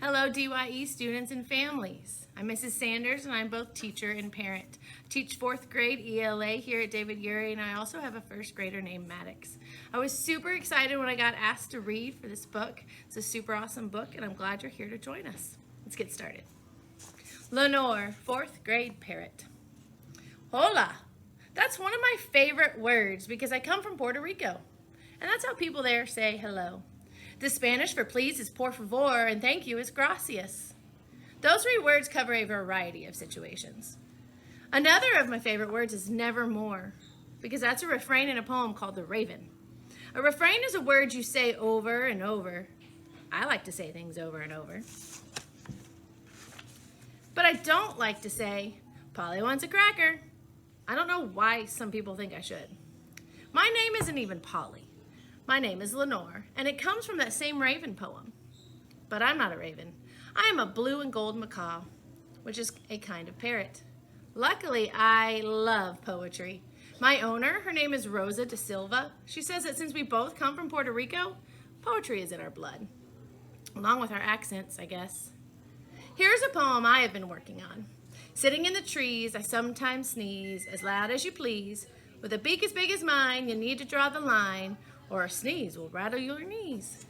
Hello, DYE students and families. I'm Mrs. Sanders, and I'm both teacher and parent. I teach 4th grade ELA here at David Urey, and I also have a 1st grader named Maddox. I was super excited when I got asked to read for this book. It's a super awesome book, and I'm glad you're here to join us. Let's get started. Lenore, 4th grade parrot. Hola. That's one of my favorite words because I come from Puerto Rico, and that's how people there say hello. The Spanish for please is por favor, and thank you is gracias. Those 3 words cover a variety of situations. Another of my favorite words is nevermore, because that's a refrain in a poem called The Raven. A refrain is a word you say over and over. I like to say things over and over. But I don't like to say, Polly wants a cracker. I don't know why some people think I should. My name isn't even Polly. My name is Lenore, and it comes from that same Raven poem. But I'm not a raven. I am a blue and gold macaw, which is a kind of parrot. Luckily, I love poetry. My owner, her name is Rosa da Silva. She says that since we both come from Puerto Rico, poetry is in our blood. Along with our accents, I guess. Here's a poem I have been working on. Sitting in the trees, I sometimes sneeze, as loud as you please. With a beak as big as mine, you need to draw the line, or a sneeze will rattle your knees.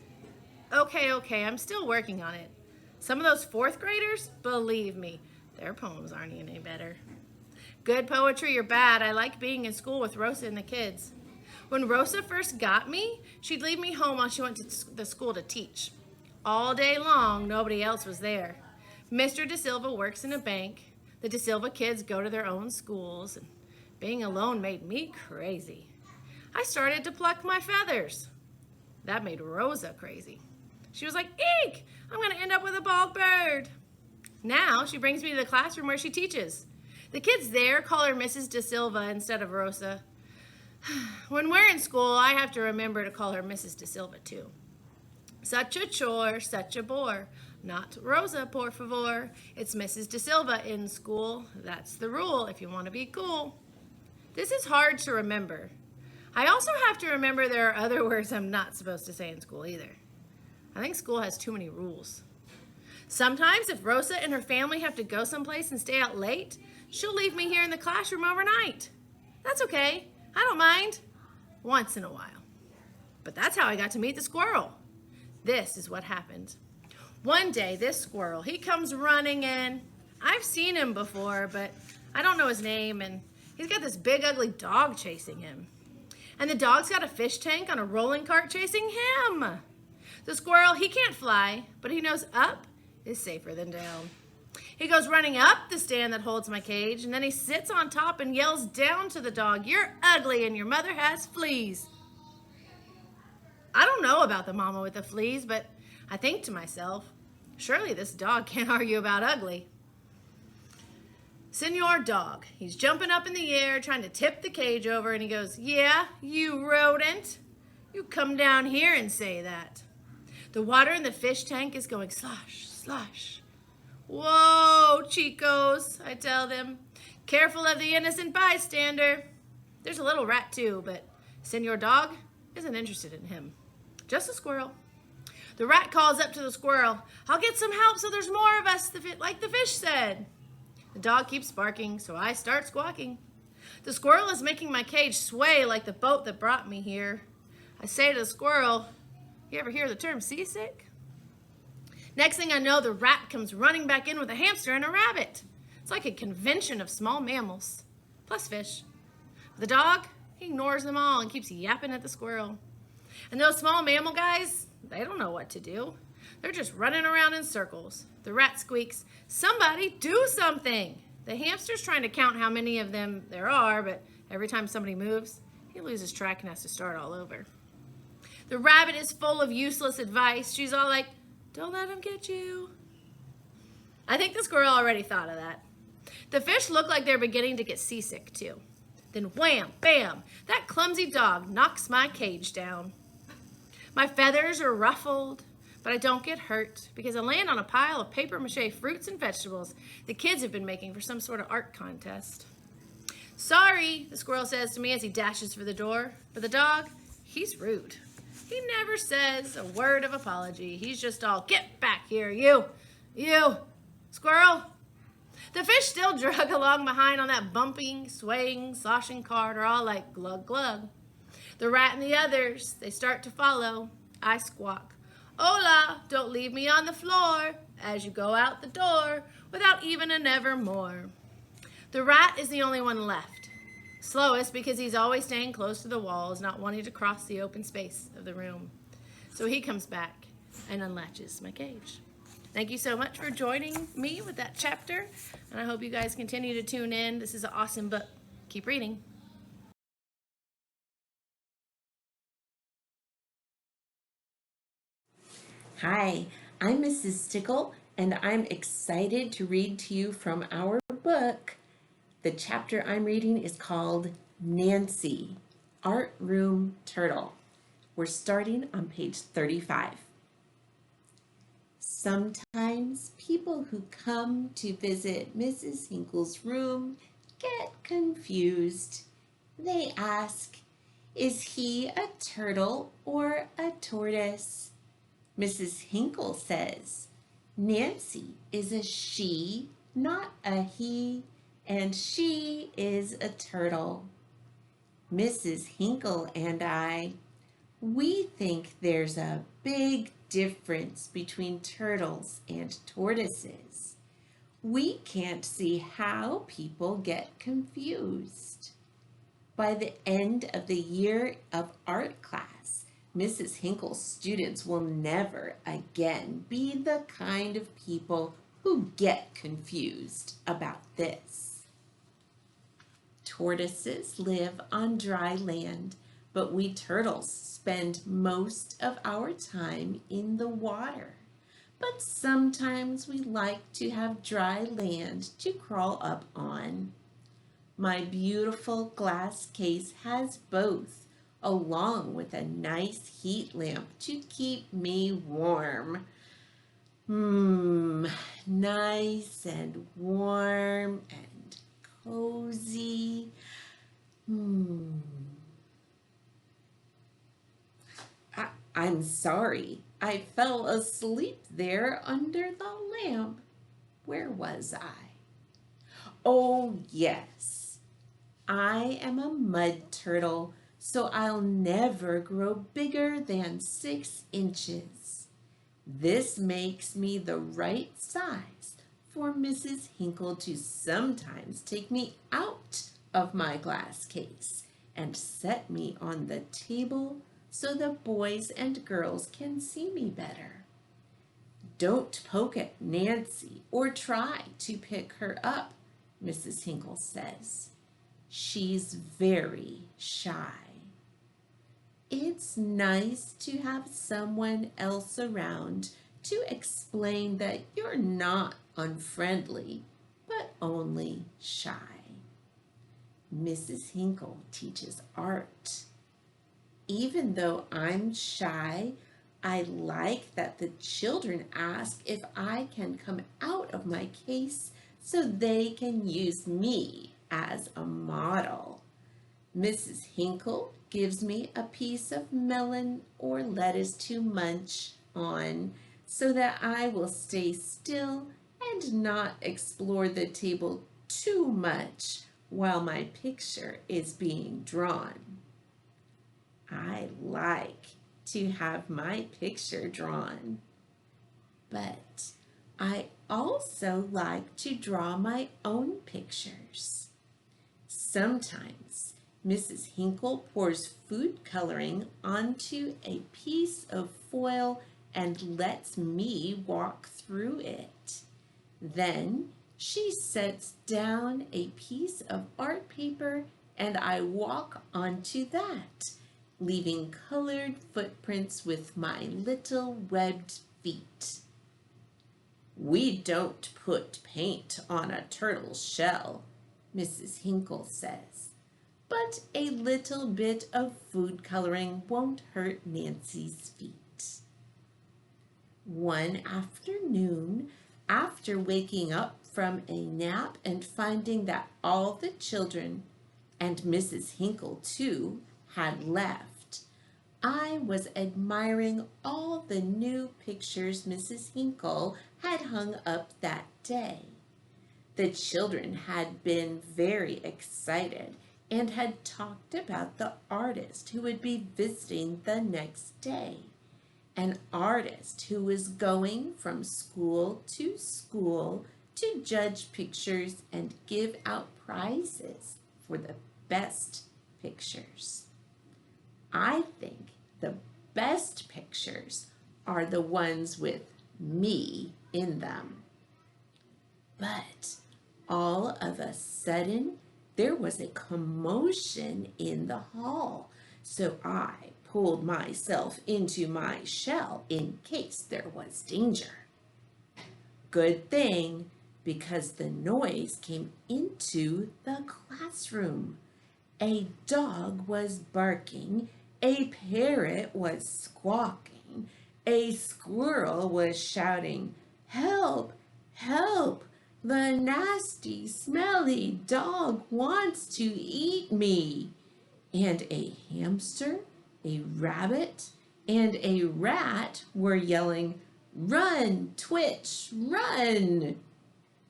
Okay, I'm still working on it. Some of those 4th graders, believe me, their poems aren't any better. Good poetry or bad, I like being in school with Rosa and the kids. When Rosa first got me, she'd leave me home while she went to the school to teach. All day long, nobody else was there. Mr. Da Silva works in a bank. The Da Silva kids go to their own schools, and being alone made me crazy. I started to pluck my feathers. That made Rosa crazy. She was like, eek, I'm going to end up with a bald bird. Now she brings me to the classroom where she teaches. The kids there call her Mrs. Da Silva instead of Rosa. When we're in school, I have to remember to call her Mrs. Da Silva too. Such a chore, such a bore. Not Rosa, por favor. It's Mrs. Da Silva in school. That's the rule if you want to be cool. This is hard to remember. I also have to remember there are other words I'm not supposed to say in school either. I think school has too many rules. Sometimes if Rosa and her family have to go someplace and stay out late, she'll leave me here in the classroom overnight. That's okay. I don't mind. Once in a while. But that's how I got to meet the squirrel. This is what happened. One day, this squirrel, he comes running in. I've seen him before, but I don't know his name, and he's got this big, ugly dog chasing him. And the dog's got a fish tank on a rolling cart chasing him. The squirrel, he can't fly, but he knows up is safer than down. He goes running up the stand that holds my cage, and then he sits on top and yells down to the dog, "You're ugly and your mother has fleas." I don't know about the mama with the fleas, but I think to myself, surely this dog can't argue about ugly. Senor Dog, he's jumping up in the air trying to tip the cage over, and he goes, "Yeah, you rodent. You come down here and say that." The water in the fish tank is going slosh, slosh. "Whoa, chicos," I tell them. "Careful of the innocent bystander." There's a little rat too, but Senor Dog isn't interested in him. Just a squirrel. The rat calls up to the squirrel, "I'll get some help so there's more of us, like the fish said." The dog keeps barking, so I start squawking. The squirrel is making my cage sway like the boat that brought me here. I say to the squirrel, "You ever hear the term seasick?" Next thing I know, the rat comes running back in with a hamster and a rabbit. It's like a convention of small mammals, plus fish. The dog, he ignores them all and keeps yapping at the squirrel. And those small mammal guys, they don't know what to do. They're just running around in circles. The rat squeaks, "Somebody do something!" The hamster's trying to count how many of them there are, but every time somebody moves, he loses track and has to start all over. The rabbit is full of useless advice. She's all like, "Don't let him get you." I think the squirrel already thought of that. The fish look like they're beginning to get seasick too. Then wham, bam, that clumsy dog knocks my cage down. My feathers are ruffled, but I don't get hurt because I land on a pile of papier-mâché fruits and vegetables the kids have been making for some sort of art contest. "Sorry," the squirrel says to me as he dashes for the door, but the dog, he's rude. He never says a word of apology. He's just all, "Get back here, you. You, squirrel. The fish still drug along behind on that bumping, swaying, sloshing cart are all like glug glug. The rat and the others, they start to follow. I squawk, "Hola, don't leave me on the floor," as you go out the door without even a nevermore. The rat is the only one left. Slowest because he's always staying close to the walls, not wanting to cross the open space of the room. So he comes back and unlatches my cage. Thank you so much for joining me with that chapter, and I hope you guys continue to tune in. This is an awesome book. Keep reading. Hi, I'm Mrs. Stickle, and I'm excited to read to you from our book. The chapter I'm reading is called Nancy, Art Room Turtle. We're starting on page 35. Sometimes people who come to visit Mrs. Hinkle's room get confused. They ask, is he a turtle or a tortoise? Mrs. Hinkle says, Nancy is a she, not a he, and she is a turtle. Mrs. Hinkle and we think there's a big difference between turtles and tortoises. We can't see how people get confused. By the end of the year of art class, Mrs. Hinkle's students will never again be the kind of people who get confused about this. Tortoises live on dry land, but we turtles spend most of our time in the water. But sometimes we like to have dry land to crawl up on. My beautiful glass case has both, along with a nice heat lamp to keep me warm. Nice and warm and cozy. I'm sorry, I fell asleep there under the lamp. Where was I? Oh, yes. I am a mud turtle, so I'll never grow bigger than 6 inches. This makes me the right size for Mrs. Hinkle to sometimes take me out of my glass case and set me on the table so the boys and girls can see me better. Don't poke at Nancy or try to pick her up, Mrs. Hinkle says. She's very shy. It's nice to have someone else around to explain that you're not unfriendly, but only shy. Mrs. Hinkle teaches art. Even though I'm shy, I like that the children ask if I can come out of my case so they can use me as a model. Mrs. Hinkle gives me a piece of melon or lettuce to munch on so that I will stay still and not explore the table too much while my picture is being drawn. I like to have my picture drawn, but I also like to draw my own pictures. Sometimes Mrs. Hinkle pours food coloring onto a piece of foil and lets me walk through it. Then she sets down a piece of art paper and I walk onto that, leaving colored footprints with my little webbed feet. We don't put paint on a turtle's shell, Mrs. Hinkle says, but a little bit of food coloring won't hurt Nancy's feet. One afternoon, after waking up from a nap and finding that all the children, and Mrs. Hinkle too, had left, I was admiring all the new pictures Mrs. Hinkle had hung up that day. The children had been very excited and had talked about the artist who would be visiting the next day. An artist who was going from school to judge pictures and give out prizes for the best pictures. I think the best pictures are the ones with me in them. But all of a sudden, there was a commotion in the hall, so I pulled myself into my shell in case there was danger. Good thing, because the noise came into the classroom. A dog was barking, a parrot was squawking, a squirrel was shouting, "Help! Help! The nasty, smelly dog wants to eat me!" And a hamster, a rabbit, and a rat were yelling, "Run, Twitch, run!"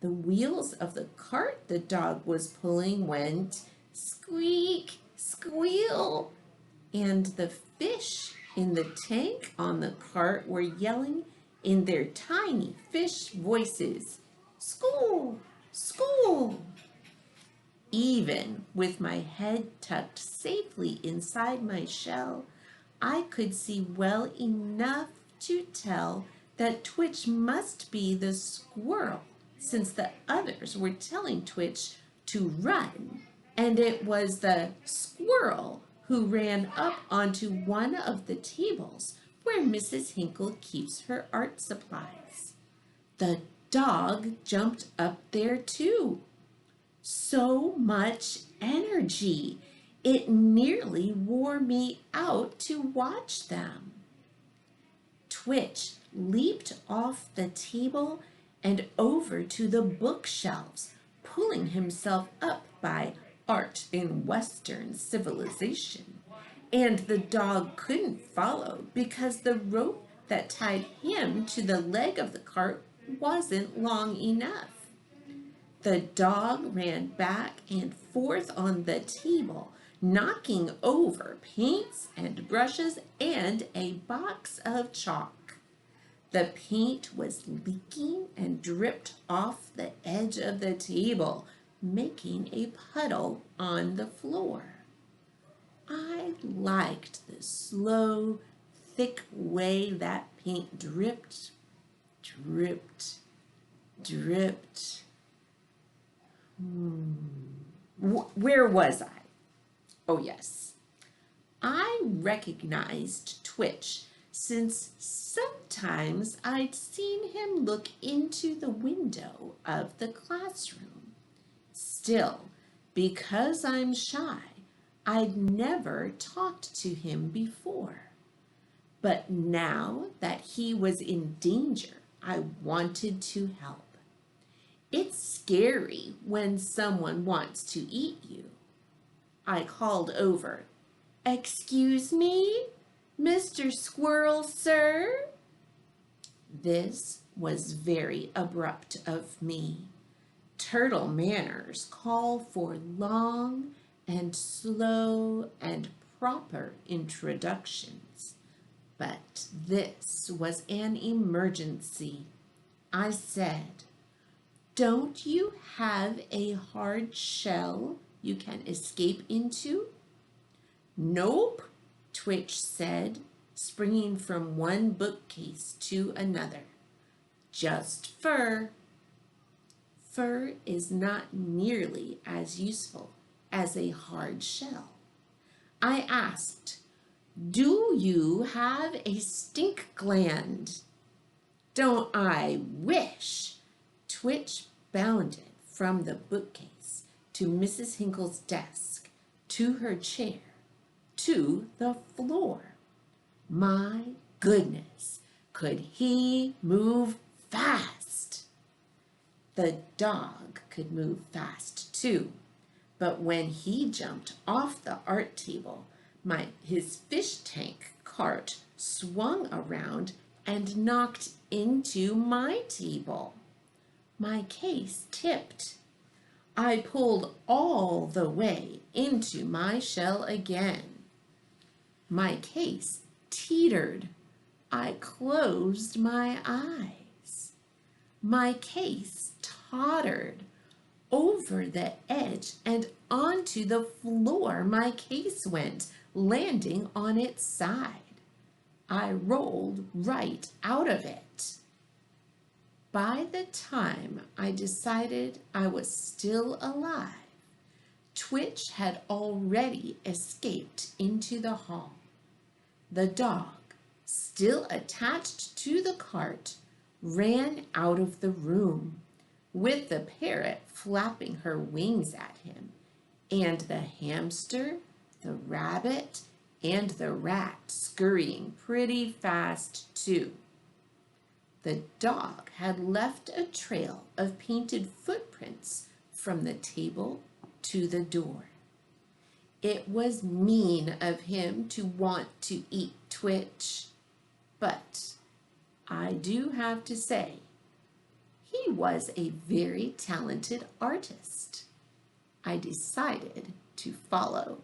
The wheels of the cart the dog was pulling went squeak, squeal, and the fish in the tank on the cart were yelling in their tiny fish voices, "School, school!" Even with my head tucked safely inside my shell, I could see well enough to tell that Twitch must be the squirrel, since the others were telling Twitch to run, and it was the squirrel who ran up onto one of the tables where Mrs. Hinkle keeps her art supplies. The dog jumped up there too. So much energy! It nearly wore me out to watch them. Twitch leaped off the table and over to the bookshelves, pulling himself up by Art in Western Civilization. And the dog couldn't follow because the rope that tied him to the leg of the cart wasn't long enough. The dog ran back and forth on the table, knocking over paints and brushes and a box of chalk. The paint was leaking and dripped off the edge of the table, making a puddle on the floor. I liked the slow, thick way that paint dripped, dripped, dripped. Where was I? Oh, yes. I recognized Twitch since sometimes I'd seen him look into the window of the classroom. Still, because I'm shy, I'd never talked to him before. But now that he was in danger, I wanted to help. It's scary when someone wants to eat you. I called over, "Excuse me, Mr. Squirrel, sir?" This was very abrupt of me. Turtle manners call for long and slow and proper introductions. But this was an emergency. I said, "Don't you have a hard shell you can escape into?" "Nope," Twitch said, springing from one bookcase to another. "Just fur." Fur is not nearly as useful as a hard shell. I asked, "Do you have a stink gland?" "Don't I wish!" Twitch bounded from the bookcase to Mrs. Hinkle's desk, to her chair, to the floor. My goodness, could he move fast? The dog could move fast too, but when he jumped off the art table, his fish tank cart swung around and knocked into my table. My case tipped. I pulled all the way into my shell again. My case teetered. I closed my eyes. My case tottered over the edge and onto the floor. My case went, landing on its side. I rolled right out of it. By the time I decided I was still alive, Twitch had already escaped into the hall. The dog, still attached to the cart, ran out of the room, with the parrot flapping her wings at him, and the hamster, the rabbit, and the rat scurrying pretty fast too. The dog had left a trail of painted footprints from the table to the door. It was mean of him to want to eat Twitch, but I do have to say, he was a very talented artist. I decided to follow